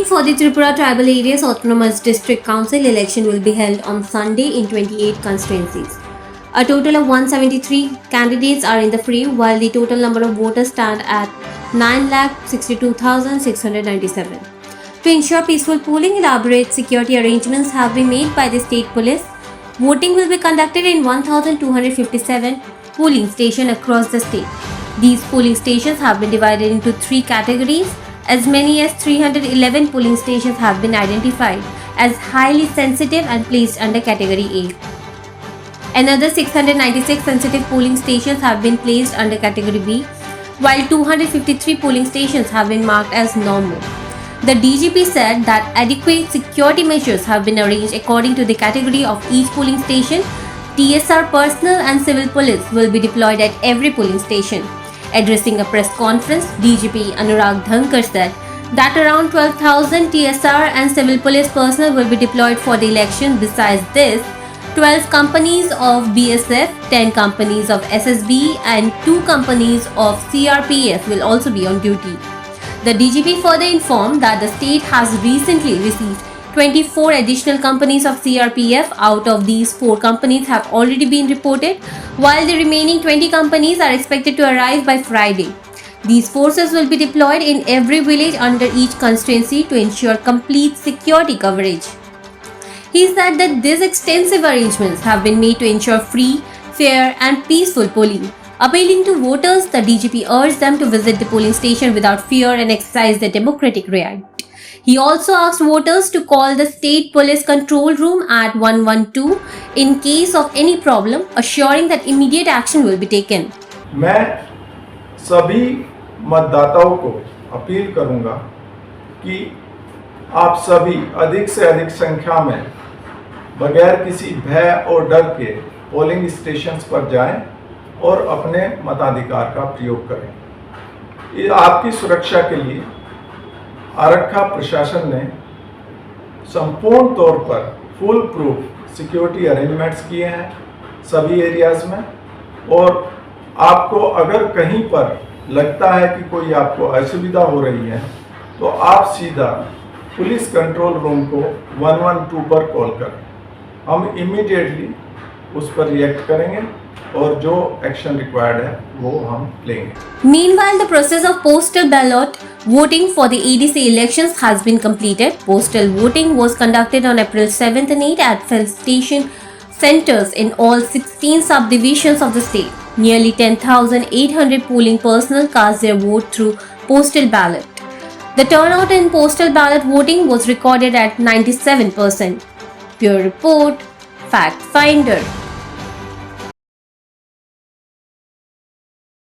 for the Tripura Tribal Areas Autonomous District Council election will be held on Sunday in 28 constituencies. A total of 173 candidates are in the fray, while the total number of voters stand at 9,62,697. To ensure peaceful polling, elaborate security arrangements have been made by the state police. Voting will be conducted in 1,257 polling stations across the state. These polling stations have been divided into three categories. As many as 311 polling stations have been identified as highly sensitive and placed under Category A. Another 696 sensitive polling stations have been placed under Category B, while 253 polling stations have been marked as normal. The DGP said that adequate security measures have been arranged according to the category of each polling station. TSR personnel and civil police will be deployed at every polling station. Addressing a press conference, DGP Anurag Dhankar said that around 12,000 TSR and civil police personnel will be deployed for the election. Besides this, 12 companies of BSF, 10 companies of SSB and 2 companies of CRPF will also be on duty. The DGP further informed that the state has recently received 24 additional companies of CRPF. Out of these, 4 companies have already been reported, while the remaining 20 companies are expected to arrive by Friday. These forces will be deployed in every village under each constituency to ensure complete security coverage. He said that these extensive arrangements have been made to ensure free, fair and peaceful polling. Appealing to voters, the DGP urged them to visit the polling station without fear and exercise their democratic right. He also asked voters to call the State Police Control Room at 112 in case of any problem, assuring that immediate action will be taken. मैं सभी मतदाताओं को appeal करूंगा कि आप सभी अधिक से अधिक संख्या में बगैर किसी भय और डर के पोलिंग स्टेशंस पर जाएं और अपने मताधिकार का प्रयोग करें। ये आपकी सुरक्षा के लिए आरक्षा प्रशासन ने संपूर्ण तौर पर फुल प्रूफ सिक्योरिटी अरेंजमेंट्स किए हैं सभी एरियाज में, और आपको अगर कहीं पर लगता है कि कोई आपको असुविधा हो रही है तो आप सीधा पुलिस कंट्रोल रूम को 112 पर कॉल करें। हम इमीडिएटली उस पर रिएक्ट करेंगे और जो एक्शन रिक्वायर्ड है वो हम लेंगे। Meanwhile, the process of postal ballot voting for the ADC elections has been completed. Postal voting was conducted on April 7th and 8th at field station centers in all 16 subdivisions of the state. Nearly 10,800 polling personnel cast their vote through postal ballot. The turnout in postal ballot voting was recorded at 97%. Pure Report, Fact Finder.